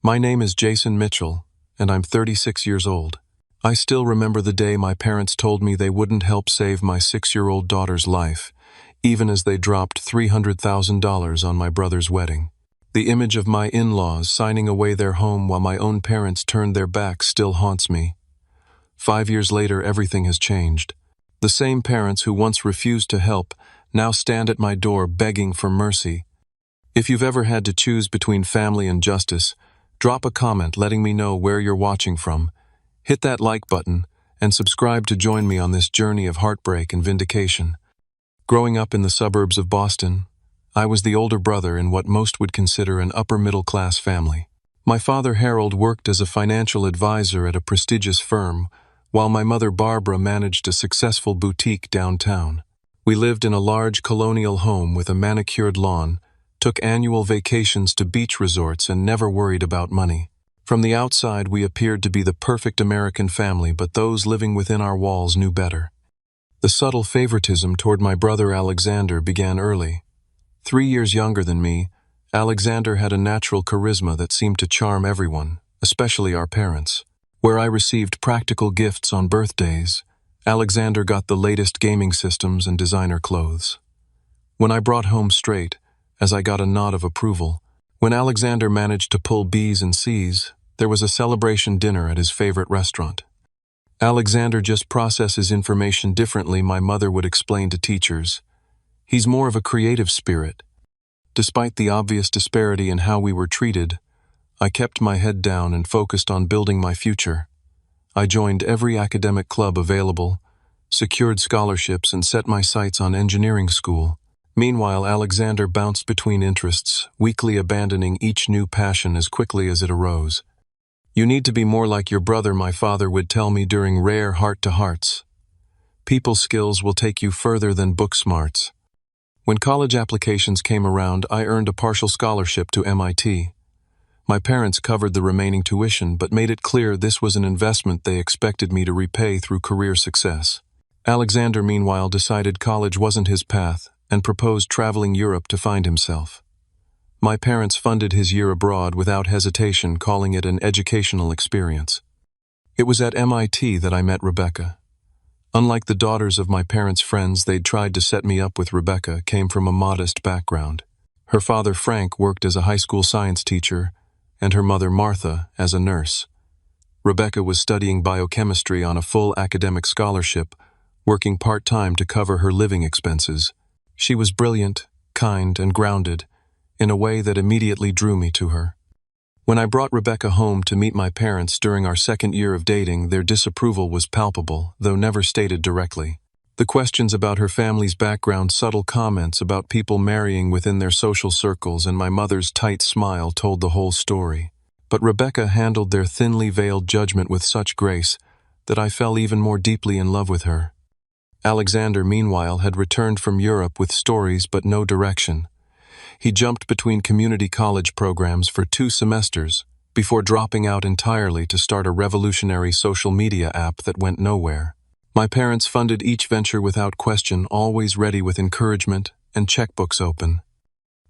My name is Jason Mitchell, and I'm 36 years old. I still remember the day my parents told me they wouldn't help save my 6-year-old daughter's life, even as they dropped $300,000 on my brother's wedding. The image of my in-laws signing away their home while my own parents turned their backs still haunts me. 5 years later, everything has changed. The same parents who once refused to help now stand at my door begging for mercy. If you've ever had to choose between family and justice, drop a comment letting me know where you're watching from. Hit that like button and subscribe to join me on this journey of heartbreak and vindication. Growing up in the suburbs of Boston, I was the older brother in what most would consider an upper-middle-class family. My father Harold worked as a financial advisor at a prestigious firm, while my mother Barbara managed a successful boutique downtown. We lived in a large colonial home with a manicured lawn, took annual vacations to beach resorts, and never worried about money. From the outside, we appeared to be the perfect American family, but those living within our walls knew better. The subtle favoritism toward my brother Alexander began early. 3 years younger than me, Alexander had a natural charisma that seemed to charm everyone, especially our parents. Where I received practical gifts on birthdays, Alexander got the latest gaming systems and designer clothes. When I brought home straight, as I got a nod of approval. When Alexander managed to pull B's and C's, there was a celebration dinner at his favorite restaurant. Alexander just processes information differently, my mother would explain to teachers. He's more of a creative spirit. Despite the obvious disparity in how we were treated, I kept my head down and focused on building my future. I joined every academic club available, secured scholarships, and set my sights on engineering school. Meanwhile, Alexander bounced between interests, weakly abandoning each new passion as quickly as it arose. You need to be more like your brother, my father would tell me during rare heart-to-hearts. People skills will take you further than book smarts. When college applications came around, I earned a partial scholarship to MIT. My parents covered the remaining tuition, but made it clear this was an investment they expected me to repay through career success. Alexander, meanwhile, decided college wasn't his path and proposed traveling Europe to find himself. My parents funded his year abroad without hesitation, calling it an educational experience. It was at MIT that I met Rebecca. Unlike the daughters of my parents' friends they'd tried to set me up with, Rebecca came from a modest background. Her father Frank worked as a high school science teacher, and her mother Martha as a nurse. Rebecca was studying biochemistry on a full academic scholarship, working part-time to cover her living expenses. She was brilliant, kind, and grounded, in a way that immediately drew me to her. When I brought Rebecca home to meet my parents during our second year of dating, their disapproval was palpable, though never stated directly. The questions about her family's background, subtle comments about people marrying within their social circles, and my mother's tight smile told the whole story. But Rebecca handled their thinly veiled judgment with such grace that I fell even more deeply in love with her. Alexander, meanwhile, had returned from Europe with stories but no direction. He jumped between community college programs for 2 semesters before dropping out entirely to start a revolutionary social media app that went nowhere. My parents funded each venture without question, always ready with encouragement and checkbooks open.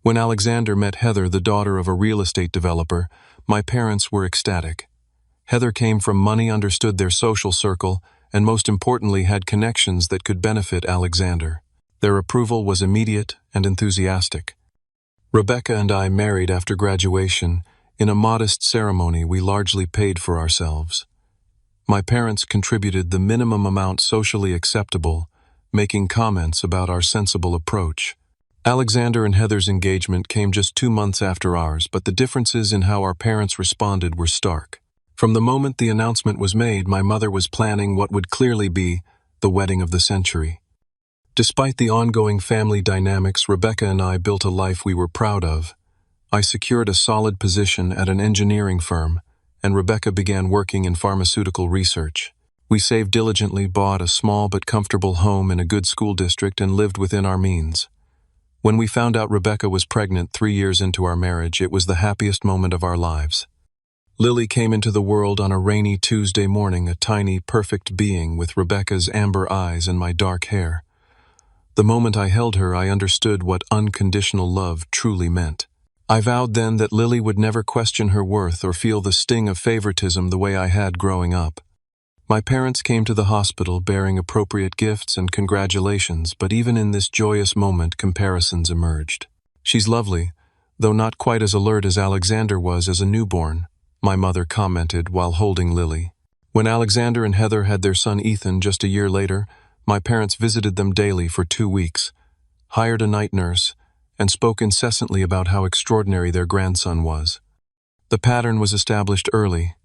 When Alexander met Heather, the daughter of a real estate developer, my parents were ecstatic. Heather came from money, understood their social circle, and most importantly had connections that could benefit Alexander. Their approval was immediate and enthusiastic. Rebecca and I married after graduation in a modest ceremony we largely paid for ourselves. My parents contributed the minimum amount socially acceptable, making comments about our sensible approach. Alexander and Heather's engagement came just 2 months after ours, but the differences in how our parents responded were stark. From the moment the announcement was made, my mother was planning what would clearly be the wedding of the century. Despite the ongoing family dynamics, Rebecca and I built a life we were proud of. I secured a solid position at an engineering firm, and Rebecca began working in pharmaceutical research. We saved diligently, bought a small but comfortable home in a good school district, and lived within our means. When we found out Rebecca was pregnant 3 years into our marriage, it was the happiest moment of our lives. Lily came into the world on a rainy Tuesday morning, a tiny, perfect being with Rebecca's amber eyes and my dark hair. The moment I held her, I understood what unconditional love truly meant. I vowed then that Lily would never question her worth or feel the sting of favoritism the way I had growing up. My parents came to the hospital bearing appropriate gifts and congratulations, but even in this joyous moment, comparisons emerged. "She's lovely, though not quite as alert as Alexander was as a newborn," my mother commented while holding Lily. When Alexander and Heather had their son Ethan just a year later, my parents visited them daily for 2 weeks, hired a night nurse, and spoke incessantly about how extraordinary their grandson was. The pattern was established early.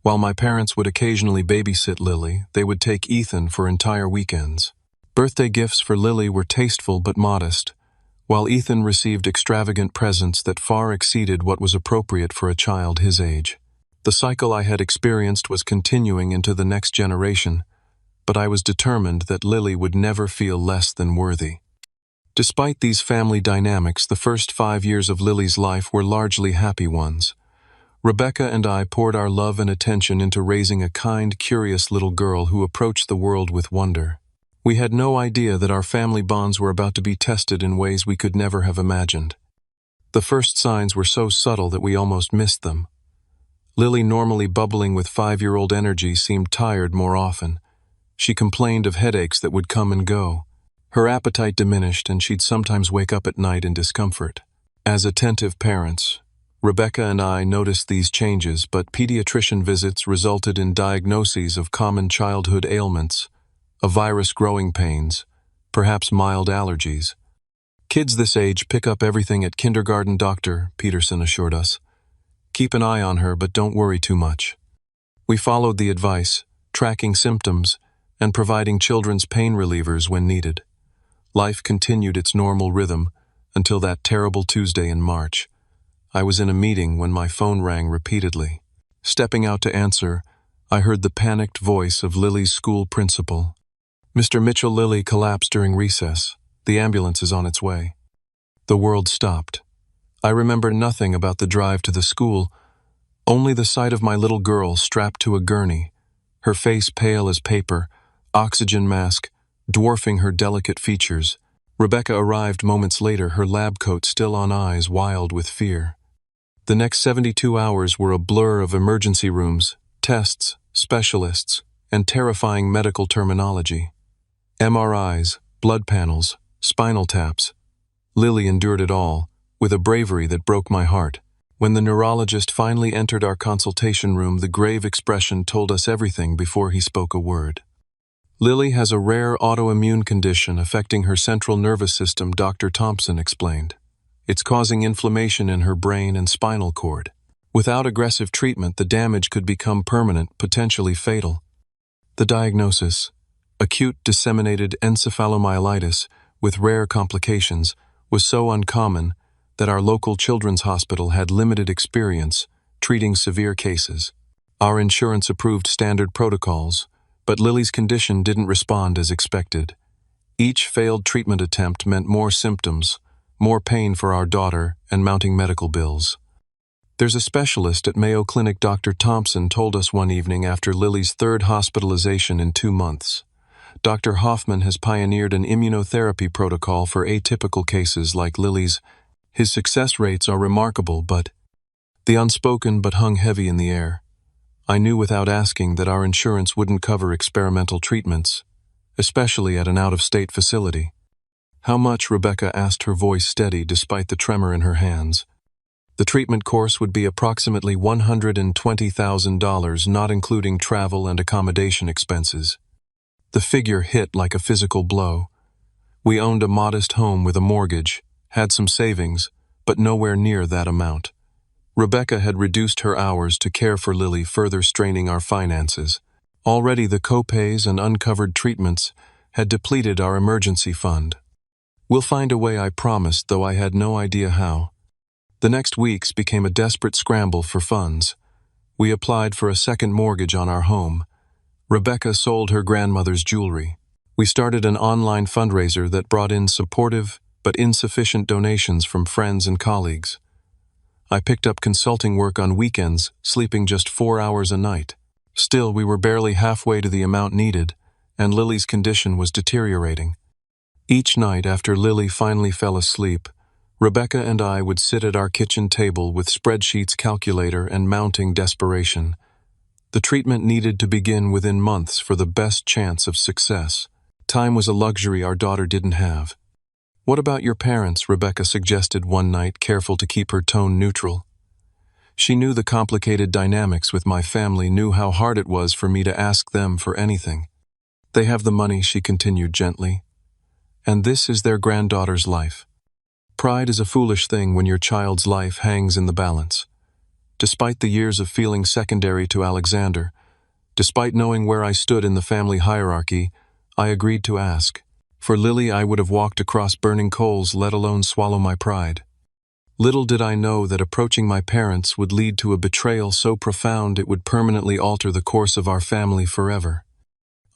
While my parents would occasionally babysit Lily, they would take Ethan for entire weekends. Birthday gifts for Lily were tasteful but modest, while Ethan received extravagant presents that far exceeded what was appropriate for a child his age. The cycle I had experienced was continuing into the next generation, but I was determined that Lily would never feel less than worthy. Despite these family dynamics, the first 5 years of Lily's life were largely happy ones. Rebecca and I poured our love and attention into raising a kind, curious little girl who approached the world with wonder. We had no idea that our family bonds were about to be tested in ways we could never have imagined. The first signs were so subtle that we almost missed them. Lily, normally bubbling with 5-year-old energy, seemed tired more often. She complained of headaches that would come and go. Her appetite diminished, and she'd sometimes wake up at night in discomfort. As attentive parents, Rebecca and I noticed these changes, but pediatrician visits resulted in diagnoses of common childhood ailments, a virus growing pains, perhaps mild allergies. "Kids this age pick up everything at kindergarten, Dr. Peterson assured us. Keep an eye on her, but don't worry too much." We followed the advice, tracking symptoms and providing children's pain relievers when needed. Life continued its normal rhythm until that terrible Tuesday in March. I was in a meeting when my phone rang repeatedly. Stepping out to answer, I heard the panicked voice of Lily's school principal. "Mr. Mitchell, Lily collapsed during recess. The ambulance is on its way." The world stopped. I remember nothing about the drive to the school, only the sight of my little girl strapped to a gurney, her face pale as paper, oxygen mask dwarfing her delicate features. Rebecca arrived moments later, her lab coat still on, eyes wild with fear. The next 72 hours were a blur of emergency rooms, tests, specialists, and terrifying medical terminology. MRIs, blood panels, spinal taps. Lily endured it all, with a bravery that broke my heart. When the neurologist finally entered our consultation room, the grave expression told us everything before he spoke a word. "Lily has a rare autoimmune condition affecting her central nervous system," Dr. Thompson explained. "It's causing inflammation in her brain and spinal cord. Without aggressive treatment, the damage could become permanent, potentially fatal." The diagnosis, acute disseminated encephalomyelitis with rare complications, was so uncommon that our local children's hospital had limited experience treating severe cases. Our insurance approved standard protocols, but Lily's condition didn't respond as expected. Each failed treatment attempt meant more symptoms, more pain for our daughter, and mounting medical bills. "There's a specialist at Mayo Clinic," Dr. Thompson told us one evening after Lily's 3rd hospitalization in 2 months. "Dr. Hoffman has pioneered an immunotherapy protocol for atypical cases like Lily's. His success rates are remarkable, but..." The unspoken but hung heavy in the air. I knew without asking that our insurance wouldn't cover experimental treatments, especially at an out-of-state facility. "How much?" Rebecca asked, her voice steady despite the tremor in her hands. "The treatment course would be approximately $120,000, not including travel and accommodation expenses." The figure hit like a physical blow. We owned a modest home with a mortgage, had some savings, but nowhere near that amount. Rebecca had reduced her hours to care for Lily, further straining our finances. Already the co-pays and uncovered treatments had depleted our emergency fund. "We'll find a way," I promised, though I had no idea how. The next weeks became a desperate scramble for funds. We applied for a second mortgage on our home. Rebecca sold her grandmother's jewelry. We started an online fundraiser that brought in supportive but insufficient donations from friends and colleagues. I picked up consulting work on weekends, sleeping just 4 hours a night. Still, we were barely halfway to the amount needed, and Lily's condition was deteriorating. Each night after Lily finally fell asleep, Rebecca and I would sit at our kitchen table with spreadsheets, calculator, and mounting desperation. The treatment needed to begin within months for the best chance of success. Time was a luxury our daughter didn't have. "What about your parents?" Rebecca suggested one night, careful to keep her tone neutral. She knew the complicated dynamics with my family, knew how hard it was for me to ask them for anything. "They have the money," she continued gently, "and this is their granddaughter's life. Pride is a foolish thing when your child's life hangs in the balance." Despite the years of feeling secondary to Alexander, despite knowing where I stood in the family hierarchy, I agreed to ask. For Lily, I would have walked across burning coals, let alone swallow my pride. Little did I know that approaching my parents would lead to a betrayal so profound it would permanently alter the course of our family forever.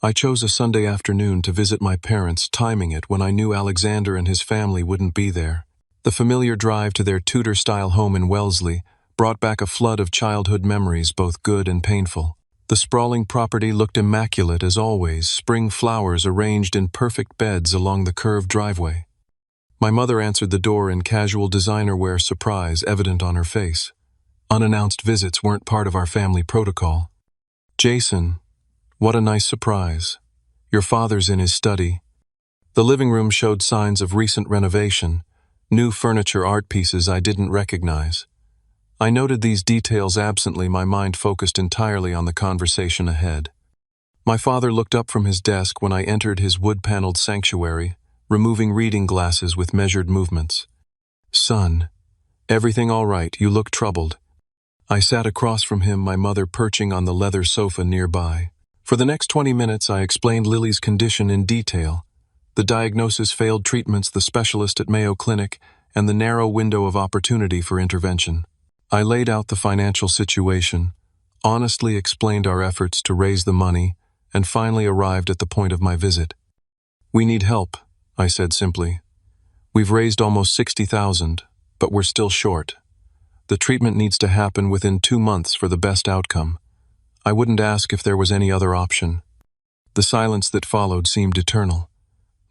I chose a Sunday afternoon to visit my parents, timing it when I knew Alexander and his family wouldn't be there. The familiar drive to their Tudor-style home in Wellesley brought back a flood of childhood memories, both good and painful. The sprawling property looked immaculate as always, spring flowers arranged in perfect beds along the curved driveway. My mother answered the door in casual designer wear, surprise evident on her face. Unannounced visits weren't part of our family protocol. "Jason, what a nice surprise. Your father's in his study." The living room showed signs of recent renovation, new furniture, art pieces I didn't recognize. I noted these details absently, my mind focused entirely on the conversation ahead. My father looked up from his desk when I entered his wood-paneled sanctuary, removing reading glasses with measured movements. "Son, everything all right? You look troubled." I sat across from him, my mother perching on the leather sofa nearby. For the next 20 minutes I explained Lily's condition in detail. The diagnosis, failed treatments, the specialist at Mayo Clinic, and the narrow window of opportunity for intervention. I laid out the financial situation, honestly explained our efforts to raise the money, and finally arrived at the point of my visit. "We need help," I said simply. "We've raised almost 60,000, but we're still short. The treatment needs to happen within 2 months for the best outcome. I wouldn't ask if there was any other option." The silence that followed seemed eternal.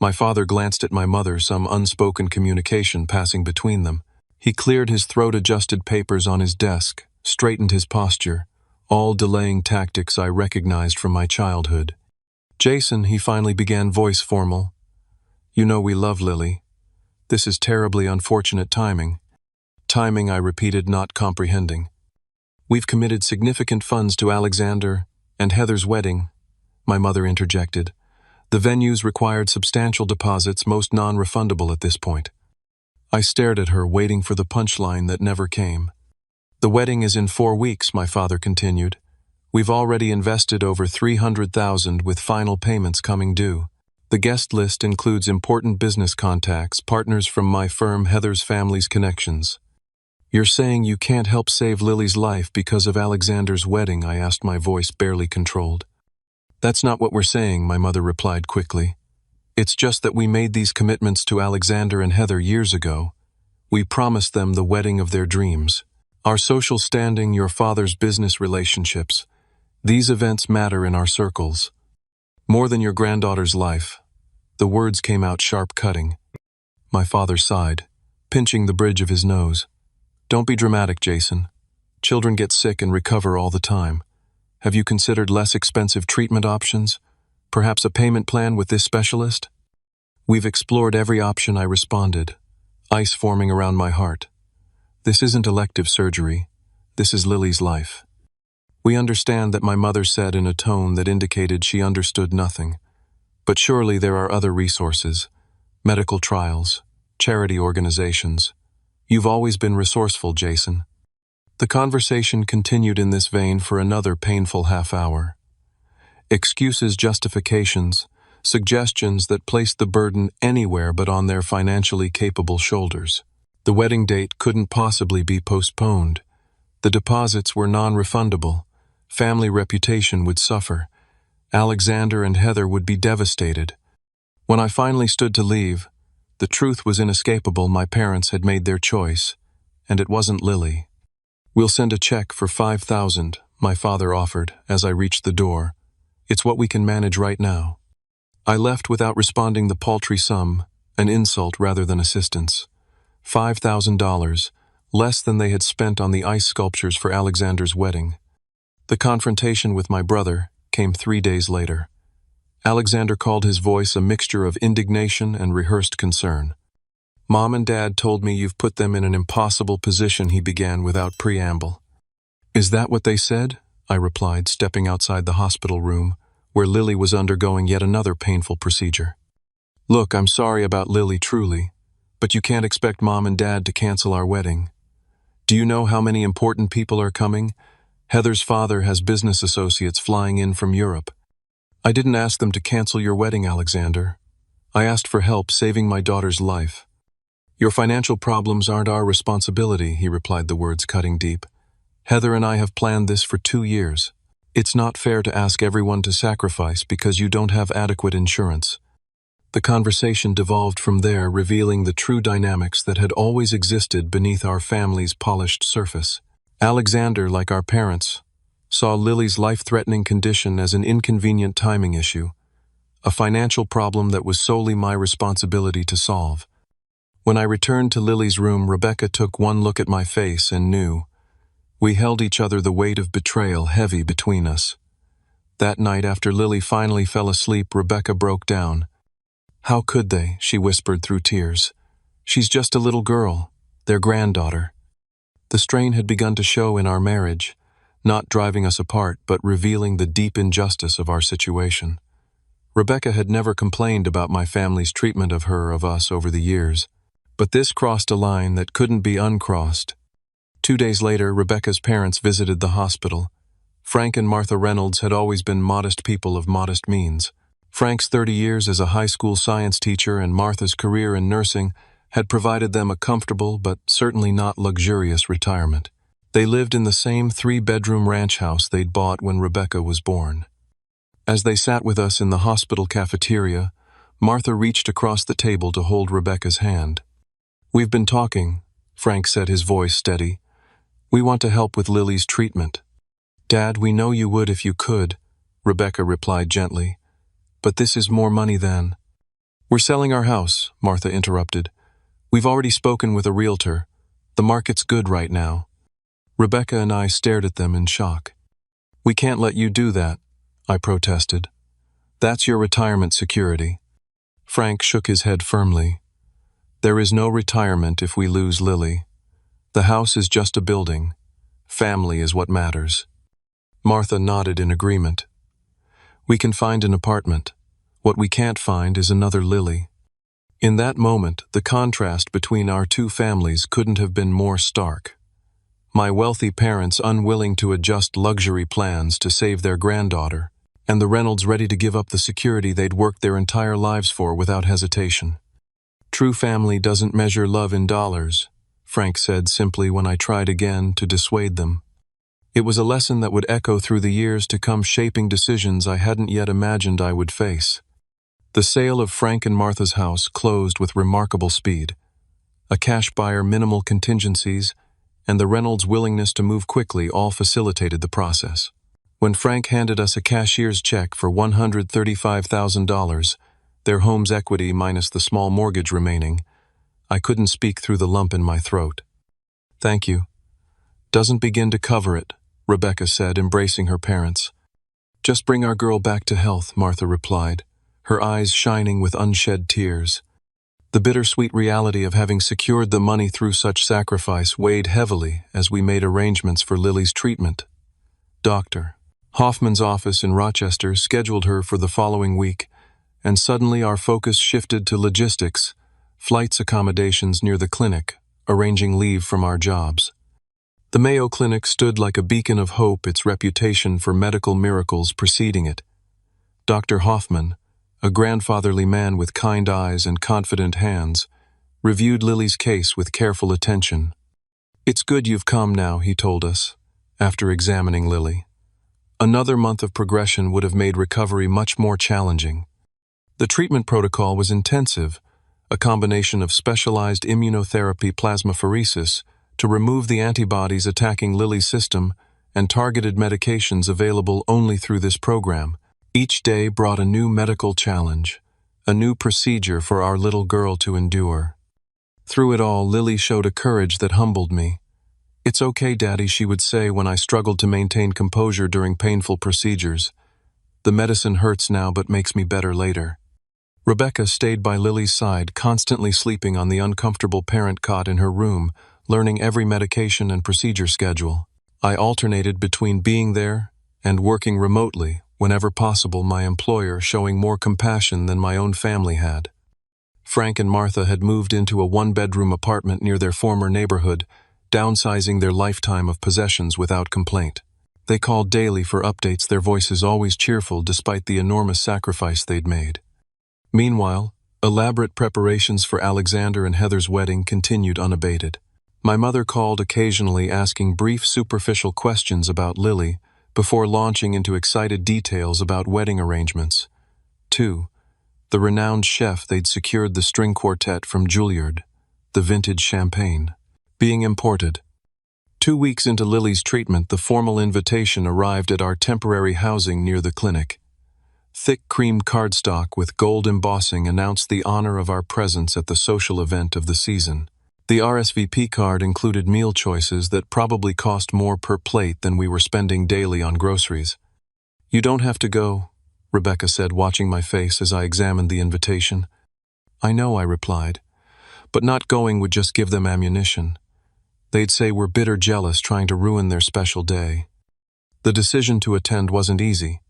My father glanced at my mother, some unspoken communication passing between them. He cleared his throat, adjusted papers on his desk, straightened his posture, all delaying tactics I recognized from my childhood. "Jason," he finally began, voice formal, "you know we love Lily. This is terribly unfortunate timing." "Timing," I repeated, not comprehending. "We've committed significant funds to Alexander and Heather's wedding," my mother interjected. "The venues required substantial deposits, most non-refundable at this point." I stared at her, waiting for the punchline that never came. "The wedding is in 4 weeks," my father continued. "We've already invested over 300,000 with final payments coming due. The guest list includes important business contacts, partners from my firm, Heather's family's connections." "You're saying you can't help save Lily's life because of Alexander's wedding?" I asked, my voice barely controlled. "That's not what we're saying," my mother replied quickly. "It's just that we made these commitments to Alexander and Heather years ago. We promised them the wedding of their dreams. Our social standing, your father's business relationships. These events matter in our circles. More than your granddaughter's life." The words came out sharp, cutting. My father sighed, pinching the bridge of his nose. "Don't be dramatic, Jason. Children get sick and recover all the time. Have you considered less expensive treatment options? Perhaps a payment plan with this specialist?" "We've explored every option," I responded, ice forming around my heart. "This isn't elective surgery. This is Lily's life." "We understand that," my mother said in a tone that indicated she understood nothing. "But surely there are other resources, medical trials, charity organizations. You've always been resourceful, Jason." The conversation continued in this vein for another painful half-hour. Excuses, justifications, suggestions that placed the burden anywhere but on their financially capable shoulders. The wedding date couldn't possibly be postponed. The deposits were non-refundable. Family reputation would suffer. Alexander and Heather would be devastated. When I finally stood to leave, the truth was inescapable. My parents had made their choice, and it wasn't Lily. "We'll send a check for 5,000, my father offered as I reached the door. "It's what we can manage right now." I left without responding the paltry sum, an insult rather than assistance. $5,000, less than they had spent on the ice sculptures for Alexander's wedding. The confrontation with my brother came 3 days later. Alexander called his voice a mixture of indignation and rehearsed concern. "Mom and Dad told me you've put them in an impossible position," he began without preamble. "Is that what they said?" I replied, stepping outside the hospital room, where Lily was undergoing yet another painful procedure. "Look, I'm sorry about Lily, truly, but you can't expect Mom and Dad to cancel our wedding. Do you know how many important people are coming? Heather's father has business associates flying in from Europe. I didn't ask them to cancel your wedding, Alexander. I asked for help saving my daughter's life." "Your financial problems aren't our responsibility," he replied, the words cutting deep. "Heather and I have planned this for 2 years. It's not fair to ask everyone to sacrifice because you don't have adequate insurance." The conversation devolved from there, revealing the true dynamics that had always existed beneath our family's polished surface. Alexander, like our parents, saw Lily's life-threatening condition as an inconvenient timing issue, a financial problem that was solely my responsibility to solve. When I returned to Lily's room, Rebecca took one look at my face and knew. We held each other, the weight of betrayal heavy between us. That night, after Lily finally fell asleep, Rebecca broke down. "How could they?" she whispered through tears. "She's just a little girl, their granddaughter." The strain had begun to show in our marriage, not driving us apart, but revealing the deep injustice of our situation. Rebecca had never complained about my family's treatment of us over the years, but this crossed a line that couldn't be uncrossed. 2 days later, Rebecca's parents visited the hospital. Frank and Martha Reynolds had always been modest people of modest means. Frank's 30 years as a high school science teacher and Martha's career in nursing had provided them a comfortable but certainly not luxurious retirement. They lived in the same 3-bedroom ranch house they'd bought when Rebecca was born. As they sat with us in the hospital cafeteria, Martha reached across the table to hold Rebecca's hand. "We've been talking," Frank said, his voice steady. "We want to help with Lily's treatment." "Dad, we know you would if you could," Rebecca replied gently. "But this is more money than—" "We're selling our house," Martha interrupted. "We've already spoken with a realtor. The market's good right now." Rebecca and I stared at them in shock. "We can't let you do that," I protested. "That's your retirement security." Frank shook his head firmly. "There is no retirement if we lose Lily. The house is just a building. Family is what matters." Martha nodded in agreement. "We can find an apartment. What we can't find is another Lily." In that moment, the contrast between our two families couldn't have been more stark. My wealthy parents unwilling to adjust luxury plans to save their granddaughter, and the Reynolds ready to give up the security they'd worked their entire lives for without hesitation. "True family doesn't measure love in dollars," Frank said simply when I tried again to dissuade them. It was a lesson that would echo through the years to come, shaping decisions I hadn't yet imagined I would face. The sale of Frank and Martha's house closed with remarkable speed. A cash buyer, minimal contingencies, and the Reynolds' willingness to move quickly all facilitated the process. When Frank handed us a cashier's check for $135,000, their home's equity minus the small mortgage remaining, I couldn't speak through the lump in my throat. "Thank you. Doesn't begin to cover it," Rebecca said, embracing her parents. "Just bring our girl back to health," Martha replied, her eyes shining with unshed tears. The bittersweet reality of having secured the money through such sacrifice weighed heavily as we made arrangements for Lily's treatment. Dr. Hoffman's office in Rochester scheduled her for the following week, and suddenly our focus shifted to logistics, flights, accommodations near the clinic, arranging leave from our jobs. The Mayo Clinic stood like a beacon of hope, its reputation for medical miracles preceding it. Dr. Hoffman, a grandfatherly man with kind eyes and confident hands, reviewed Lily's case with careful attention. "It's good you've come now," he told us, after examining Lily. "Another month of progression would have made recovery much more challenging." The treatment protocol was intensive, a combination of specialized immunotherapy, plasmapheresis, to remove the antibodies attacking Lily's system, and targeted medications available only through this program. Each day brought a new medical challenge, a new procedure for our little girl to endure. Through it all, Lily showed a courage that humbled me. "It's okay, Daddy," she would say when I struggled to maintain composure during painful procedures. "The medicine hurts now but makes me better later." Rebecca stayed by Lily's side, constantly sleeping on the uncomfortable parent cot in her room, learning every medication and procedure schedule. I alternated between being there and working remotely, whenever possible, my employer showing more compassion than my own family had. Frank and Martha had moved into a one-bedroom apartment near their former neighborhood, downsizing their lifetime of possessions without complaint. They called daily for updates, their voices always cheerful despite the enormous sacrifice they'd made. Meanwhile, elaborate preparations for Alexander and Heather's wedding continued unabated. My mother called occasionally, asking brief, superficial questions about Lily before launching into excited details about wedding arrangements. 2. The renowned chef they'd secured the string quartet from Juilliard, the vintage champagne, being imported. 2 weeks into Lily's treatment, the formal invitation arrived at our temporary housing near the clinic. Thick cream cardstock with gold embossing announced the honor of our presence at the social event of the season. The RSVP card included meal choices that probably cost more per plate than we were spending daily on groceries. "You don't have to go," Rebecca said, watching my face as I examined the invitation. "I know," I replied, "but not going would just give them ammunition. They'd say we're bitter jealous trying to ruin their special day." The decision to attend wasn't easy.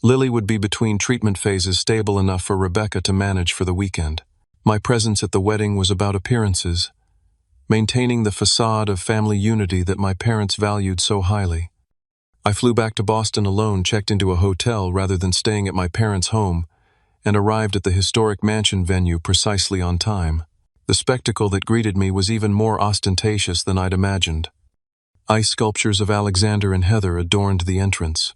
Lily would be between treatment phases, stable enough for Rebecca to manage for the weekend. My presence at the wedding was about appearances, maintaining the facade of family unity that my parents valued so highly. I flew back to Boston alone, checked into a hotel rather than staying at my parents' home, and arrived at the historic mansion venue precisely on time. The spectacle that greeted me was even more ostentatious than I'd imagined. Ice sculptures of Alexander and Heather adorned the entrance.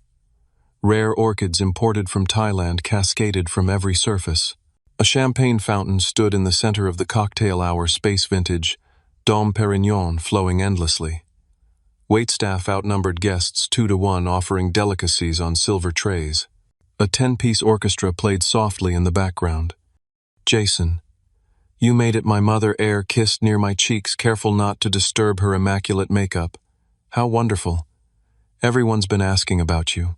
Rare orchids imported from Thailand cascaded from every surface. A champagne fountain stood in the center of the cocktail hour, space vintage, Dom Perignon flowing endlessly. Waitstaff outnumbered guests 2-to-1, offering delicacies on silver trays. A 10-piece orchestra played softly in the background. "Jason, you made it," my mother air kissed near my cheeks, careful not to disturb her immaculate makeup. "How wonderful. Everyone's been asking about you."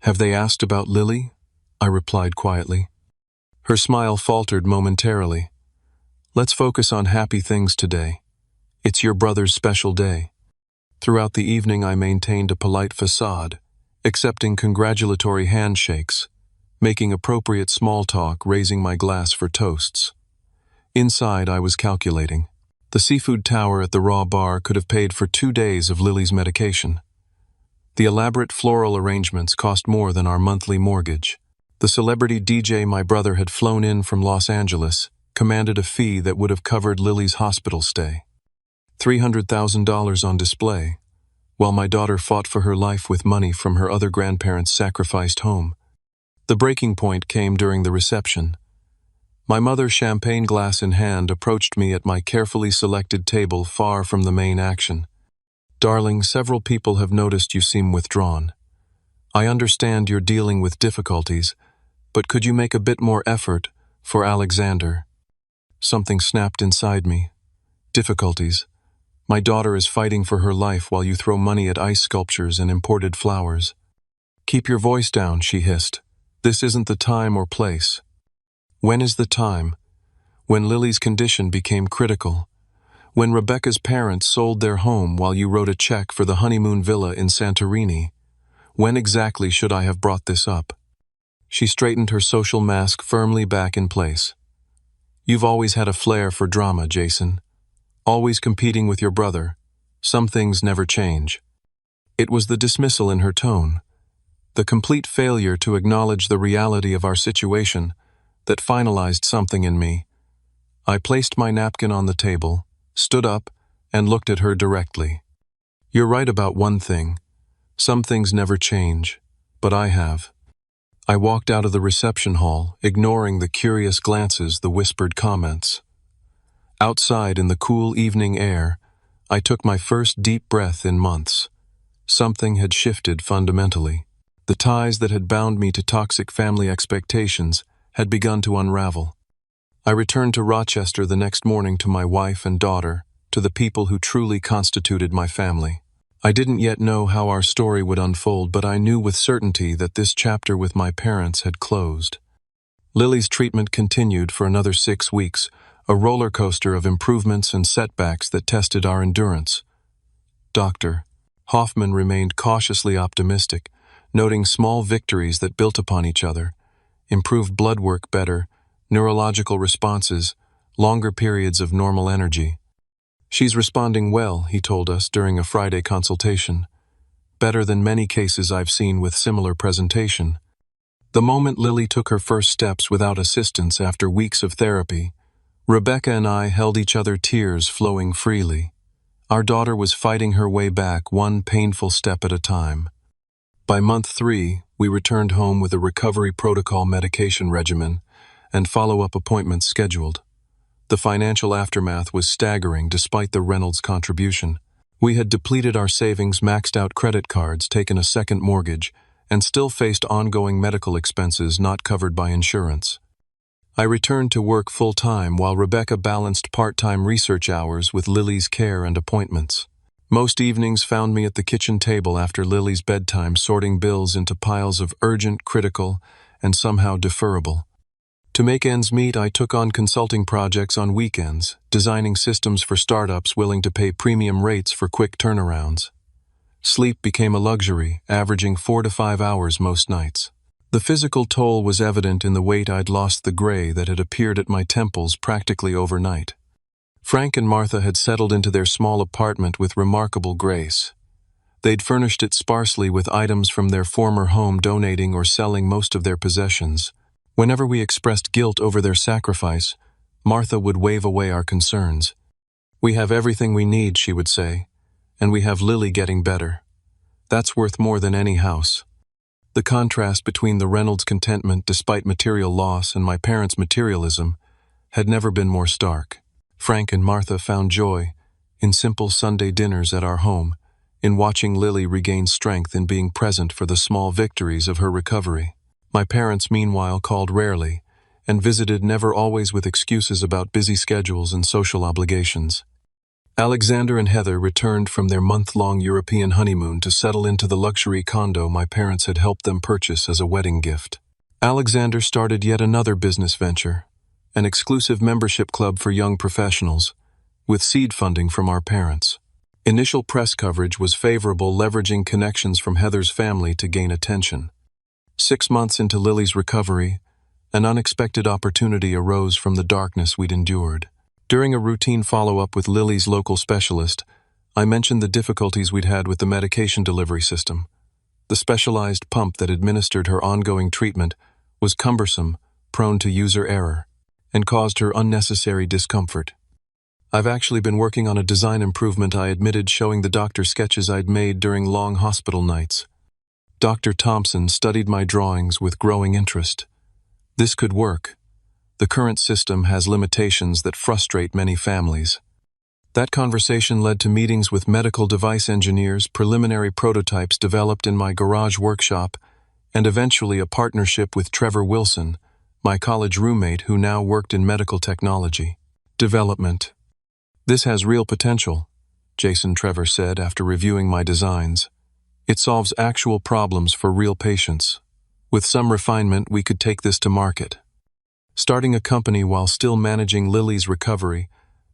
"Have they asked about Lily?" I replied quietly. Her smile faltered momentarily. "Let's focus on happy things today. It's your brother's special day." Throughout the evening I maintained a polite facade, accepting congratulatory handshakes, making appropriate small talk, raising my glass for toasts. Inside I was calculating. The seafood tower at the Raw Bar could have paid for 2 days of Lily's medication. The elaborate floral arrangements cost more than our monthly mortgage. The celebrity DJ my brother had flown in from Los Angeles commanded a fee that would have covered Lily's hospital stay. $300,000 on display, while my daughter fought for her life with money from her other grandparents' sacrificed home. The breaking point came during the reception. My mother, champagne glass in hand, approached me at my carefully selected table far from the main action. "Darling, several people have noticed you seem withdrawn. I understand you're dealing with difficulties, but could you make a bit more effort for Alexander?" Something snapped inside me. Difficulties? My daughter is fighting for her life while you throw money at ice sculptures and imported flowers. "Keep your voice down," she hissed. "This isn't the time or place." "When is the time?" "When Lily's condition became critical. When Rebecca's parents sold their home while you wrote a check for the honeymoon villa in Santorini. When exactly should I have brought this up?" She straightened her social mask firmly back in place. "You've always had a flair for drama, Jason. Always competing with your brother. Some things never change." It was the dismissal in her tone, the complete failure to acknowledge the reality of our situation, that finalized something in me. I placed my napkin on the table, stood up, and looked at her directly. "You're right about one thing. Some things never change, but I have." I walked out of the reception hall, ignoring the curious glances, the whispered comments. Outside in the cool evening air, I took my first deep breath in months. Something had shifted fundamentally. The ties that had bound me to toxic family expectations had begun to unravel. I returned to Rochester the next morning to my wife and daughter, to the people who truly constituted my family. I didn't yet know how our story would unfold, but I knew with certainty that this chapter with my parents had closed. Lily's treatment continued for another 6 weeks, a roller coaster of improvements and setbacks that tested our endurance. Dr. Hoffman remained cautiously optimistic, noting small victories that built upon each other: improved blood work better, neurological responses, longer periods of normal energy. "She's responding well," he told us during a Friday consultation. "Better than many cases I've seen with similar presentation." The moment Lily took her first steps without assistance after weeks of therapy, Rebecca and I held each other, tears flowing freely. Our daughter was fighting her way back, one painful step at a time. By month 3, we returned home with a recovery protocol medication regimen and follow-up appointments scheduled. The financial aftermath was staggering despite the Reynolds contribution. We had depleted our savings, maxed out credit cards, taken a second mortgage, and still faced ongoing medical expenses not covered by insurance. I returned to work full-time while Rebecca balanced part-time research hours with Lily's care and appointments. Most evenings found me at the kitchen table after Lily's bedtime, sorting bills into piles of urgent, critical, and somehow deferrable. To make ends meet, I took on consulting projects on weekends, designing systems for startups willing to pay premium rates for quick turnarounds. Sleep became a luxury, averaging 4 to 5 hours most nights. The physical toll was evident in the weight I'd lost, the gray that had appeared at my temples practically overnight. Frank and Martha had settled into their small apartment with remarkable grace. They'd furnished it sparsely with items from their former home, donating or selling most of their possessions. Whenever we expressed guilt over their sacrifice, Martha would wave away our concerns. "We have everything we need," she would say, "and we have Lily getting better. That's worth more than any house." The contrast between the Reynolds' contentment despite material loss and my parents' materialism had never been more stark. Frank and Martha found joy in simple Sunday dinners at our home, in watching Lily regain strength, in being present for the small victories of her recovery. My parents, meanwhile, called rarely and visited, never always with excuses about busy schedules and social obligations. Alexander and Heather returned from their month-long European honeymoon to settle into the luxury condo my parents had helped them purchase as a wedding gift. Alexander started yet another business venture, an exclusive membership club for young professionals, with seed funding from our parents. Initial press coverage was favorable, leveraging connections from Heather's family to gain attention. 6 months into Lily's recovery, an unexpected opportunity arose from the darkness we'd endured. During a routine follow-up with Lily's local specialist, I mentioned the difficulties we'd had with the medication delivery system. The specialized pump that administered her ongoing treatment was cumbersome, prone to user error, and caused her unnecessary discomfort. "I've actually been working on a design improvement," I admitted, showing the doctor sketches I'd made during long hospital nights. Dr. Thompson studied my drawings with growing interest. "This could work. The current system has limitations that frustrate many families." That conversation led to meetings with medical device engineers, preliminary prototypes developed in my garage workshop, and eventually a partnership with Trevor Wilson, my college roommate who now worked in medical technology development. "This has real potential," Jason Trevor said after reviewing my designs. "It solves actual problems for real patients. With some refinement, we could take this to market." Starting a company while still managing Lily's recovery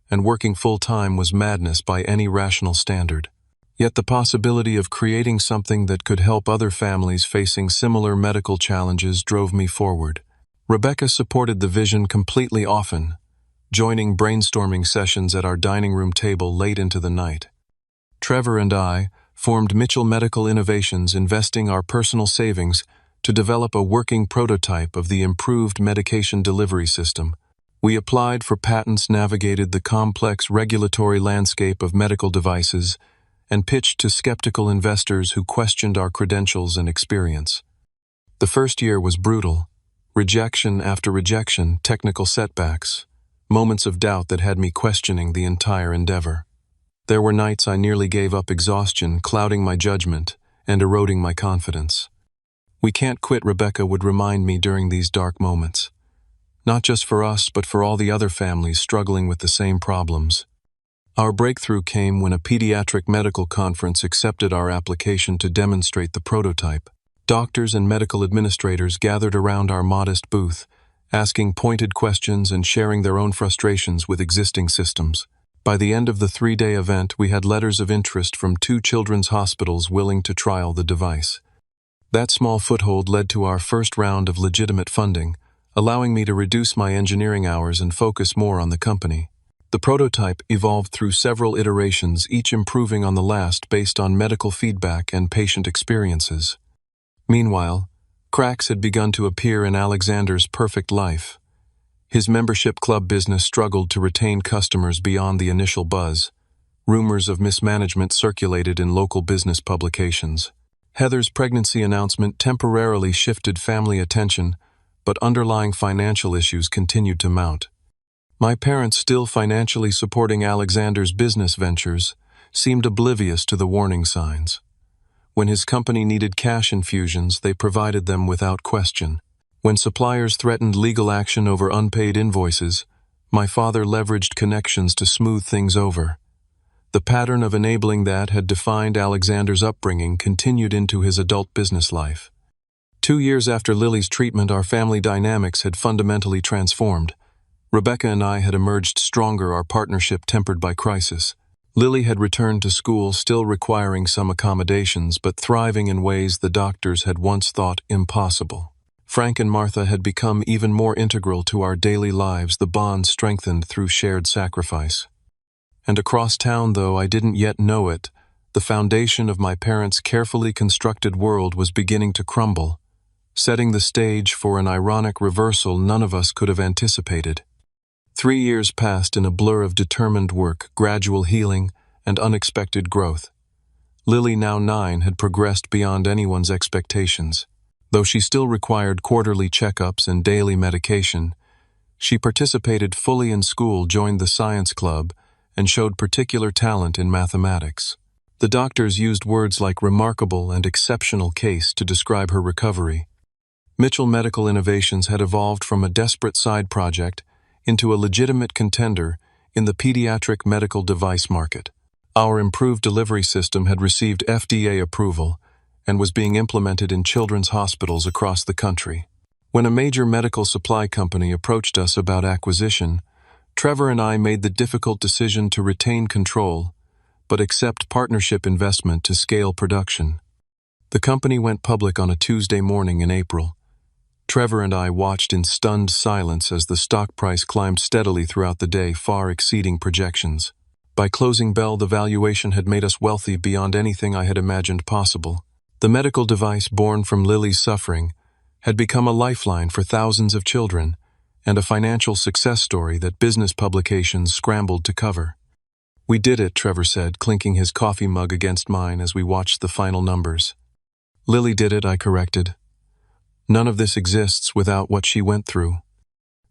and working full-time was madness by any rational standard. Yet the possibility of creating something that could help other families facing similar medical challenges drove me forward. Rebecca supported the vision completely, often joining brainstorming sessions at our dining room table late into the night. Trevor and I formed Mitchell Medical Innovations, investing our personal savings to develop a working prototype of the improved medication delivery system. We applied for patents, navigated the complex regulatory landscape of medical devices, and pitched to skeptical investors who questioned our credentials and experience. The first year was brutal. Rejection after rejection, technical setbacks, moments of doubt that had me questioning the entire endeavor. There were nights I nearly gave up, exhaustion clouding my judgment and eroding my confidence. "We can't quit," Rebecca would remind me during these dark moments. not just for us but for all the other families struggling with the same problems. Our breakthrough came when a pediatric medical conference accepted our application to demonstrate the prototype. Doctors and medical administrators gathered around our modest booth, asking pointed questions and sharing their own frustrations with existing systems. By the end of the 3-day event, we had letters of interest from 2 children's hospitals willing to trial the device. That small foothold led to our first round of legitimate funding, allowing me to reduce my engineering hours and focus more on the company. The prototype evolved through several iterations, each improving on the last based on medical feedback and patient experiences. Meanwhile, cracks had begun to appear in Alexander's perfect life. His membership club business struggled to retain customers beyond the initial buzz. Rumors of mismanagement circulated in local business publications. Heather's pregnancy announcement temporarily shifted family attention, but underlying financial issues continued to mount. My parents, still financially supporting Alexander's business ventures, seemed oblivious to the warning signs. When his company needed cash infusions, they provided them without question. When suppliers threatened legal action over unpaid invoices, my father leveraged connections to smooth things over. The pattern of enabling that had defined Alexander's upbringing continued into his adult business life. 2 years after Lily's treatment, our family dynamics had fundamentally transformed. Rebecca and I had emerged stronger, our partnership tempered by crisis. Lily had returned to school, still requiring some accommodations, but thriving in ways the doctors had once thought impossible. Frank and Martha had become even more integral to our daily lives, the bond strengthened through shared sacrifice. And across town, though I didn't yet know it, the foundation of my parents' carefully constructed world was beginning to crumble, setting the stage for an ironic reversal none of us could have anticipated. 3 years passed in a blur of determined work, gradual healing, and unexpected growth. Lily, now 9, had progressed beyond anyone's expectations. Though she still required quarterly checkups and daily medication, she participated fully in school, joined the science club, and showed particular talent in mathematics. The doctors used words like remarkable and exceptional case to describe her recovery. Mitchell Medical Innovations had evolved from a desperate side project into a legitimate contender in the pediatric medical device market. Our improved delivery system had received FDA approval and was being implemented in children's hospitals across the country. When a major medical supply company approached us about acquisition, Trevor and I made the difficult decision to retain control, but accept partnership investment to scale production. The company went public on a Tuesday morning in April. Trevor and I watched in stunned silence as the stock price climbed steadily throughout the day, far exceeding projections. By closing bell, the valuation had made us wealthy beyond anything I had imagined possible. The medical device born from Lily's suffering had become a lifeline for thousands of children, and a financial success story that business publications scrambled to cover. "We did it," Trevor said, clinking his coffee mug against mine as we watched the final numbers. "Lily did it," I corrected. "None of this exists without what she went through."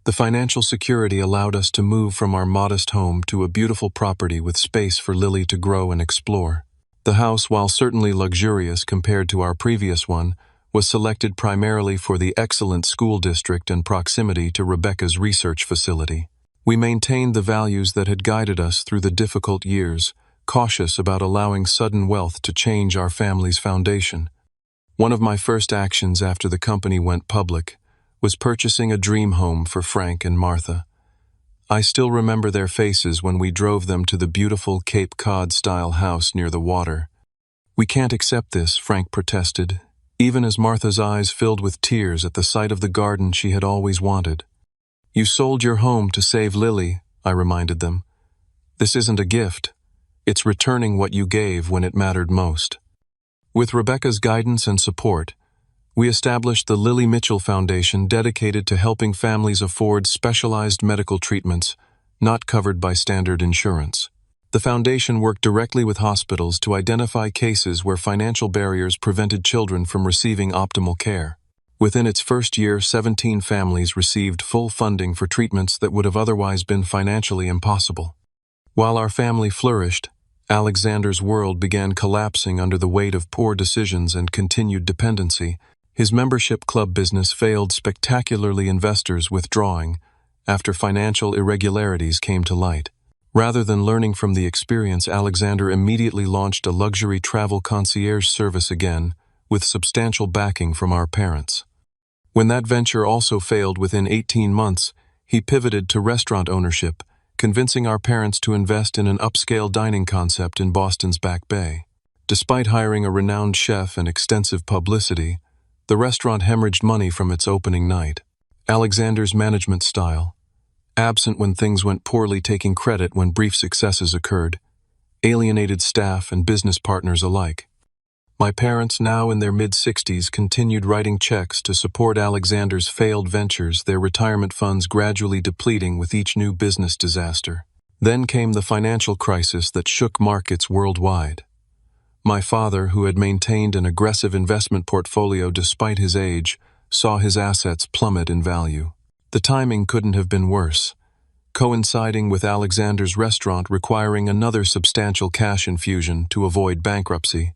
The financial security allowed us to move from our modest home to a beautiful property with space for Lily to grow and explore. The house, while certainly luxurious compared to our previous one, was selected primarily for the excellent school district and proximity to Rebecca's research facility. We maintained the values that had guided us through the difficult years, cautious about allowing sudden wealth to change our family's foundation. One of my first actions after the company went public was purchasing a dream home for Frank and Martha. I still remember their faces when we drove them to the beautiful Cape Cod-style house near the water. "We can't accept this," Frank protested, even as Martha's eyes filled with tears at the sight of the garden she had always wanted. "You sold your home to save Lily," I reminded them. "This isn't a gift. It's returning what you gave when it mattered most." With Rebecca's guidance and support, we established the Lily Mitchell Foundation, dedicated to helping families afford specialized medical treatments not covered by standard insurance. The foundation worked directly with hospitals to identify cases where financial barriers prevented children from receiving optimal care. Within its first year, 17 families received full funding for treatments that would have otherwise been financially impossible. While our family flourished, Alexander's world began collapsing under the weight of poor decisions and continued dependency. His membership club business failed spectacularly, investors withdrawing after financial irregularities came to light. Rather than learning from the experience, Alexander immediately launched a luxury travel concierge service again, with substantial backing from our parents. When that venture also failed within 18 months, he pivoted to restaurant ownership, convincing our parents to invest in an upscale dining concept in Boston's Back Bay. Despite hiring a renowned chef and extensive publicity, the restaurant hemorrhaged money from its opening night. Alexander's management style, absent when things went poorly, taking credit when brief successes occurred, alienated staff and business partners alike. My parents, now in their mid-60s, continued writing checks to support Alexander's failed ventures, their retirement funds gradually depleting with each new business disaster. Then came the financial crisis that shook markets worldwide. My father, who had maintained an aggressive investment portfolio despite his age, saw his assets plummet in value. The timing couldn't have been worse, coinciding with Alexander's restaurant requiring another substantial cash infusion to avoid bankruptcy.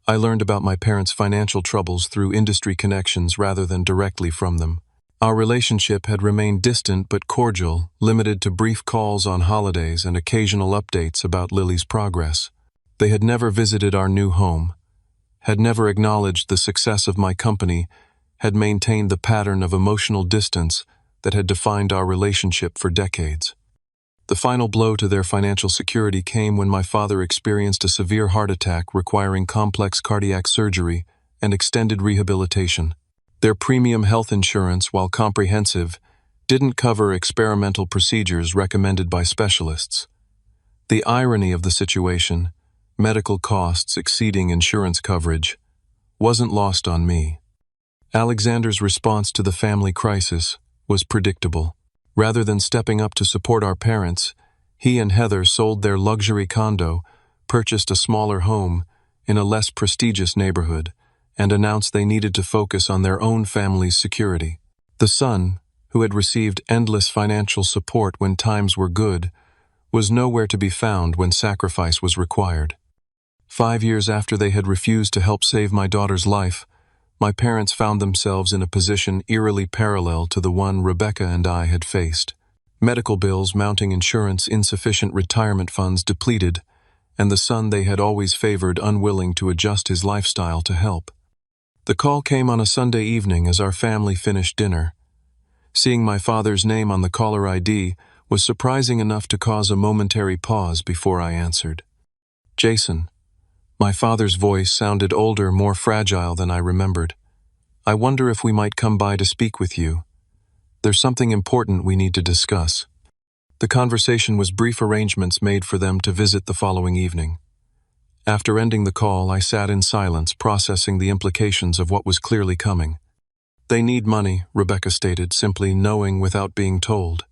I learned about my parents' financial troubles through industry connections rather than directly from them. Our relationship had remained distant but cordial, limited to brief calls on holidays and occasional updates about Lily's progress. They had never visited our new home, had never acknowledged the success of my company, had maintained the pattern of emotional distance that had defined our relationship for decades. The final blow to their financial security came when my father experienced a severe heart attack requiring complex cardiac surgery and extended rehabilitation. Their premium health insurance, while comprehensive, didn't cover experimental procedures recommended by specialists. The irony of the situation, medical costs exceeding insurance coverage, wasn't lost on me. Alexander's response to the family crisis was predictable. Rather than stepping up to support our parents, he and Heather sold their luxury condo, purchased a smaller home in a less prestigious neighborhood, and announced they needed to focus on their own family's security. The son, who had received endless financial support when times were good, was nowhere to be found when sacrifice was required. 5 years after they had refused to help save my daughter's life, my parents found themselves in a position eerily parallel to the one Rebecca and I had faced. Medical bills mounting, insurance insufficient, retirement funds depleted, and the son they had always favored unwilling to adjust his lifestyle to help. The call came on a Sunday evening as our family finished dinner. Seeing my father's name on the caller ID was surprising enough to cause a momentary pause before I answered. "Jason." My father's voice sounded older, more fragile than I remembered. "I wonder if we might come by to speak with you. There's something important we need to discuss." The conversation was brief, arrangements made for them to visit the following evening. After ending the call, I sat in silence, processing the implications of what was clearly coming. "They need money," Rebecca stated, simply knowing without being told.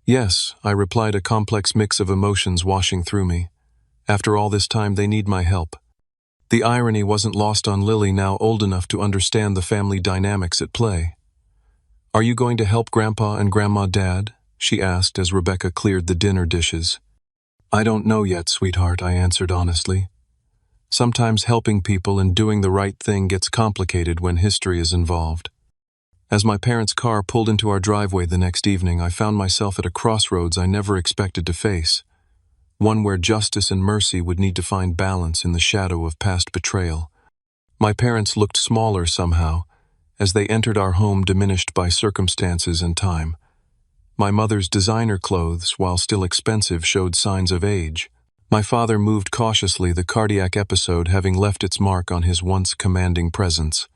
"Yes," I replied, a complex mix of emotions washing through me. "After all this time, they need my help." The irony wasn't lost on Lily, now old enough to understand the family dynamics at play. "Are you going to help Grandpa and Grandma, Dad?" she asked as Rebecca cleared the dinner dishes. "I don't know yet, sweetheart," I answered honestly. Sometimes helping people and doing the right thing gets complicated when history is involved. As my parents' car pulled into our driveway the next evening, I found myself at a crossroads I never expected to face. One where justice and mercy would need to find balance in the shadow of past betrayal. My parents looked smaller somehow, as they entered our home, diminished by circumstances and time. My mother's designer clothes, while still expensive, showed signs of age. My father moved cautiously, the cardiac episode having left its mark on his once commanding presence.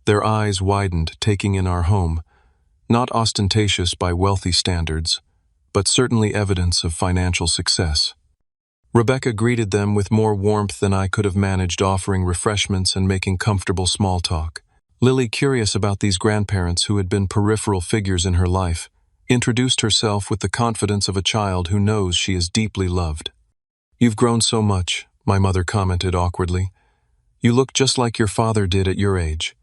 Their eyes widened, taking in our home, not ostentatious by wealthy standards, but certainly evidence of financial success. Rebecca greeted them with more warmth than I could have managed, offering refreshments and making comfortable small talk. Lily, curious about these grandparents who had been peripheral figures in her life, introduced herself with the confidence of a child who knows she is deeply loved. "You've grown so much," my mother commented awkwardly. "You look just like your father did at your age."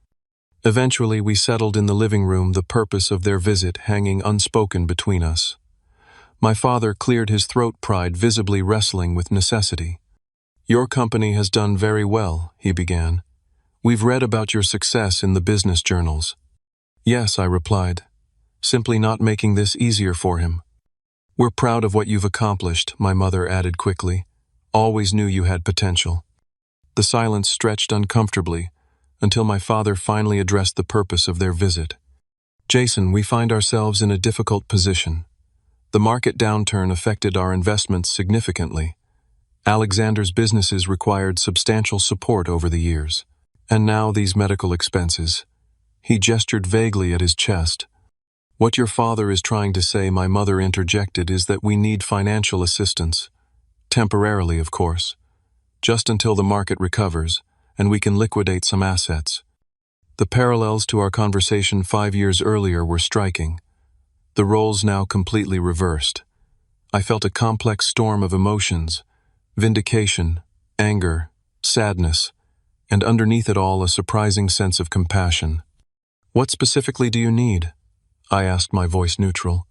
Eventually, we settled in the living room, the purpose of their visit hanging unspoken between us. My father cleared his throat, pride visibly wrestling with necessity. "Your company has done very well," he began. We've read about your success in the business journals. Yes, I replied, simply not making this easier for him. We're proud of what you've accomplished, my mother added quickly. Always knew you had potential. The silence stretched uncomfortably until my father finally addressed the purpose of their visit. Jason, we find ourselves in a difficult position. The market downturn affected our investments significantly. Alexander's businesses required substantial support over the years. And now these medical expenses. He gestured vaguely at his chest. What your father is trying to say, my mother interjected, is that we need financial assistance. Temporarily, of course. Just until the market recovers, and we can liquidate some assets. The parallels to our conversation 5 years earlier were striking. The roles now completely reversed. I felt a complex storm of emotions, vindication, anger, sadness, and underneath it all a surprising sense of compassion. What specifically do you need? I asked, my voice neutral.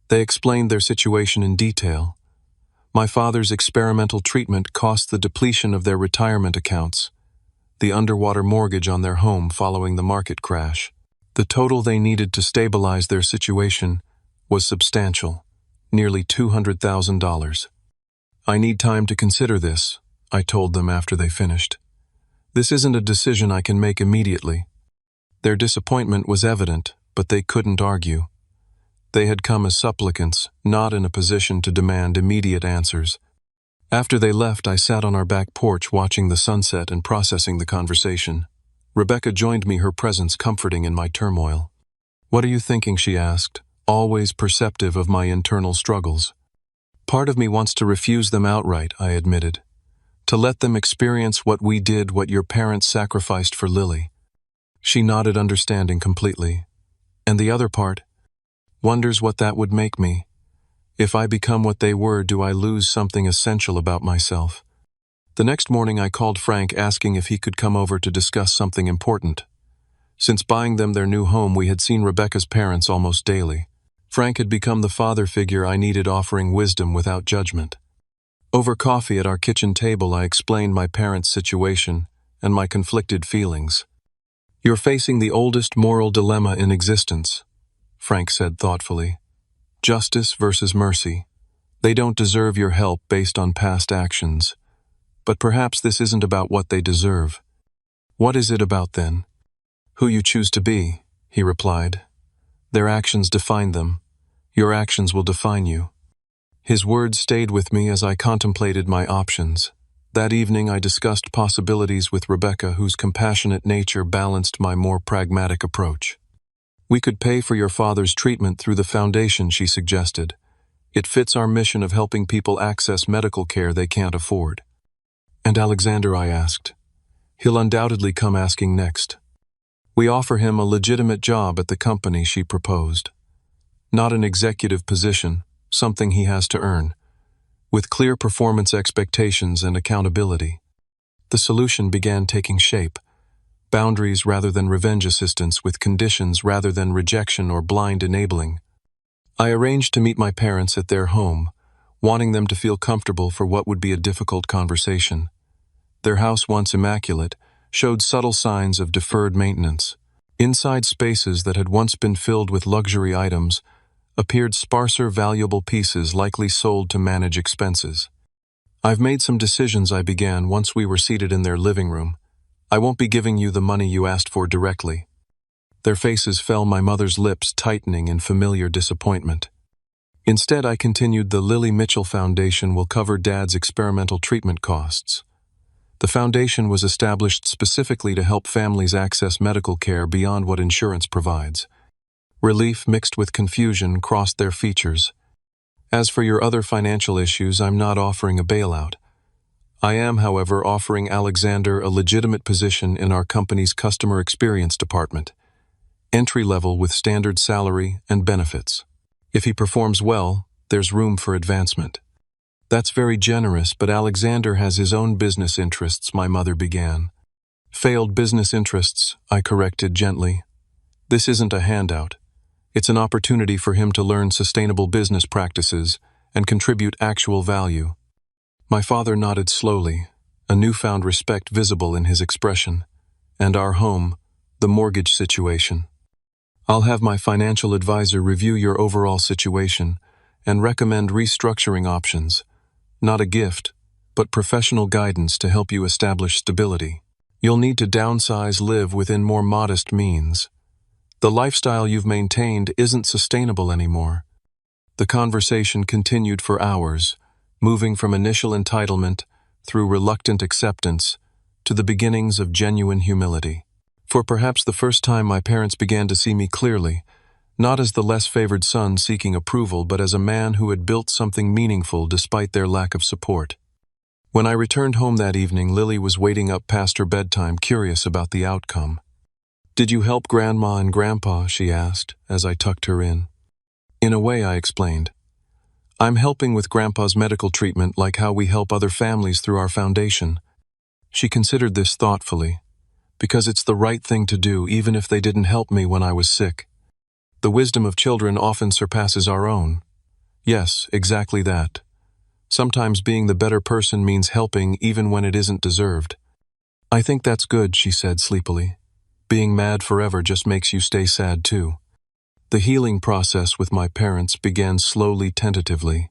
They explained their situation in detail. My father's experimental treatment cost the depletion of their retirement accounts, the underwater mortgage on their home following the market crash. The total they needed to stabilize their situation was substantial, nearly $200,000. I need time to consider this, I told them after they finished. This isn't a decision I can make immediately. Their disappointment was evident, but they couldn't argue. They had come as supplicants, not in a position to demand immediate answers. After they left, I sat on our back porch watching the sunset and processing the conversation. Rebecca joined me, her presence comforting in my turmoil. What are you thinking? She asked, always perceptive of my internal struggles. Part of me wants to refuse them outright, I admitted. To let them experience what we did, what your parents sacrificed for Lily. She nodded, understanding completely. And the other part? Wonders what that would make me. If I become what they were, do I lose something essential about myself? The next morning I called Frank, asking if he could come over to discuss something important. Since buying them their new home, we had seen Rebecca's parents almost daily. Frank had become the father figure I needed, offering wisdom without judgment. Over coffee at our kitchen table, I explained my parents' situation and my conflicted feelings. You're facing the oldest moral dilemma in existence, Frank said thoughtfully. Justice versus mercy. They don't deserve your help based on past actions. But perhaps this isn't about what they deserve. What is it about then? Who you choose to be, he replied. Their actions define them. Your actions will define you. His words stayed with me as I contemplated my options. That evening I discussed possibilities with Rebecca, whose compassionate nature balanced my more pragmatic approach. We could pay for your father's treatment through the foundation, she suggested. It fits our mission of helping people access medical care they can't afford. And Alexander, I asked. He'll undoubtedly come asking next. We offer him a legitimate job at the company, she proposed. Not an executive position, something he has to earn, with clear performance expectations and accountability. The solution began taking shape. Boundaries rather than revenge, assistance with conditions rather than rejection or blind enabling. I arranged to meet my parents at their home, wanting them to feel comfortable for what would be a difficult conversation. Their house, once immaculate, showed subtle signs of deferred maintenance. Inside spaces that had once been filled with luxury items appeared sparser, valuable pieces likely sold to manage expenses. I've made some decisions, I began once we were seated in their living room. I won't be giving you the money you asked for directly. Their faces fell, my mother's lips tightening in familiar disappointment. Instead, I continued, the Lily Mitchell Foundation will cover Dad's experimental treatment costs. The foundation was established specifically to help families access medical care beyond what insurance provides. Relief mixed with confusion crossed their features. As for your other financial issues, I'm not offering a bailout. I am, however, offering Alexander a legitimate position in our company's customer experience department, entry-level with standard salary and benefits. If he performs well, there's room for advancement. That's very generous, but Alexander has his own business interests, my mother began. Failed business interests, I corrected gently. This isn't a handout. It's an opportunity for him to learn sustainable business practices and contribute actual value. My father nodded slowly, a newfound respect visible in his expression. and our home, the mortgage situation. I'll have my financial advisor review your overall situation and recommend restructuring options, not a gift, but professional guidance to help you establish stability. You'll need to downsize, live within more modest means. The lifestyle you've maintained isn't sustainable anymore. The conversation continued for hours, moving from initial entitlement through reluctant acceptance to the beginnings of genuine humility. For perhaps the first time, my parents began to see me clearly, not as the less favored son seeking approval, but as a man who had built something meaningful despite their lack of support. When I returned home that evening, Lily was waiting up past her bedtime, curious about the outcome. "Did you help Grandma and Grandpa?" she asked, as I tucked her in. "In a way," I explained. "I'm helping with Grandpa's medical treatment like how we help other families through our foundation." She considered this thoughtfully, because it's the right thing to do even if they didn't help me when I was sick. The wisdom of children often surpasses our own. Yes, exactly that. Sometimes being the better person means helping even when it isn't deserved. "I think that's good," she said sleepily. "Being mad forever just makes you stay sad too." The healing process with my parents began slowly, tentatively.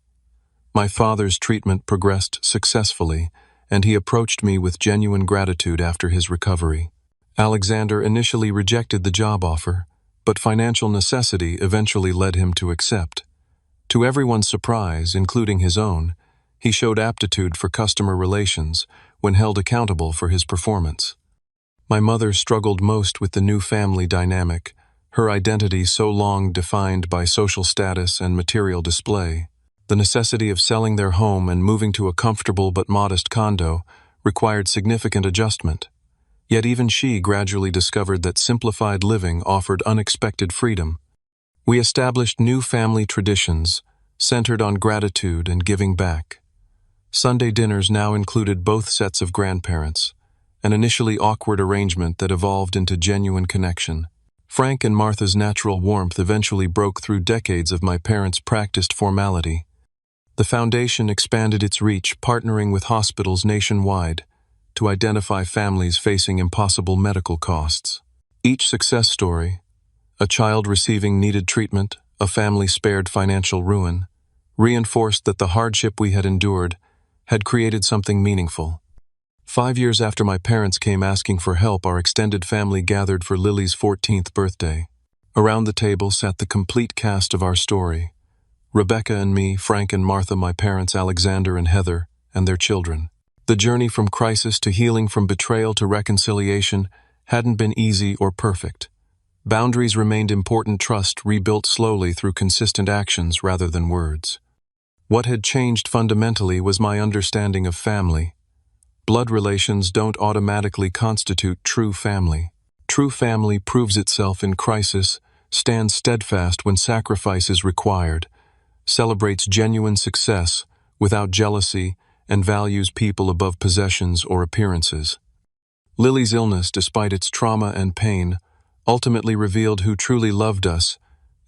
My father's treatment progressed successfully, and he approached me with genuine gratitude after his recovery. Alexander initially rejected the job offer, but financial necessity eventually led him to accept. To everyone's surprise, including his own, he showed aptitude for customer relations when held accountable for his performance. My mother struggled most with the new family dynamic, her identity so long defined by social status and material display. The necessity of selling their home and moving to a comfortable but modest condo required significant adjustment. Yet even she gradually discovered that simplified living offered unexpected freedom. We established new family traditions, centered on gratitude and giving back. Sunday dinners now included both sets of grandparents, an initially awkward arrangement that evolved into genuine connection. Frank and Martha's natural warmth eventually broke through decades of my parents' practiced formality. The foundation expanded its reach, partnering with hospitals nationwide to identify families facing impossible medical costs. Each success story, a child receiving needed treatment, a family spared financial ruin, reinforced that the hardship we had endured had created something meaningful. 5 years after my parents came asking for help, our extended family gathered for Lily's 14th birthday. Around the table sat the complete cast of our story: Rebecca and me, Frank and Martha, my parents, Alexander and Heather, and their children. The journey from crisis to healing, from betrayal to reconciliation, hadn't been easy or perfect. Boundaries remained important, trust rebuilt slowly through consistent actions rather than words. What had changed fundamentally was my understanding of family. Blood relations don't automatically constitute true family. True family proves itself in crisis, stands steadfast when sacrifice is required, celebrates genuine success without jealousy, and values people above possessions or appearances. Lily's illness, despite its trauma and pain, ultimately revealed who truly loved us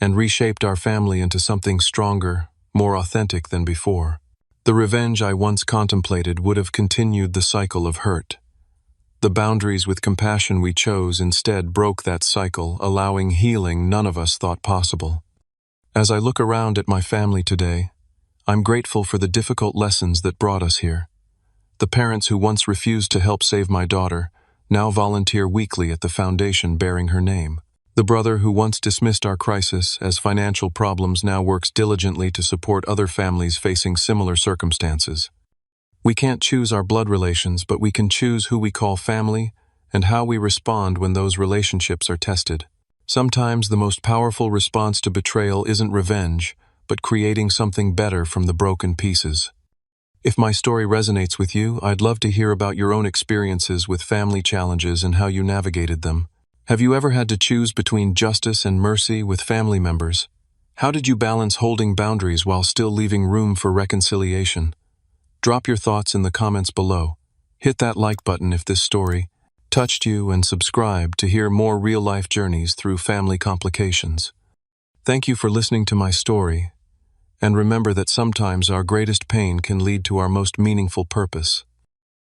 and reshaped our family into something stronger, more authentic than before. The revenge I once contemplated would have continued the cycle of hurt. The boundaries with compassion we chose instead broke that cycle, allowing healing none of us thought possible. As I look around at my family today, I'm grateful for the difficult lessons that brought us here. The parents who once refused to help save my daughter now volunteer weekly at the foundation bearing her name. The brother who once dismissed our crisis as financial problems now works diligently to support other families facing similar circumstances. We can't choose our blood relations, but we can choose who we call family and how we respond when those relationships are tested. Sometimes the most powerful response to betrayal isn't revenge, but creating something better from the broken pieces. If my story resonates with you, I'd love to hear about your own experiences with family challenges and how you navigated them. Have you ever had to choose between justice and mercy with family members? How did you balance holding boundaries while still leaving room for reconciliation? Drop your thoughts in the comments below. Hit that like button if this story touched you, and subscribe to hear more real-life journeys through family complications. Thank you for listening to my story, and remember that sometimes our greatest pain can lead to our most meaningful purpose.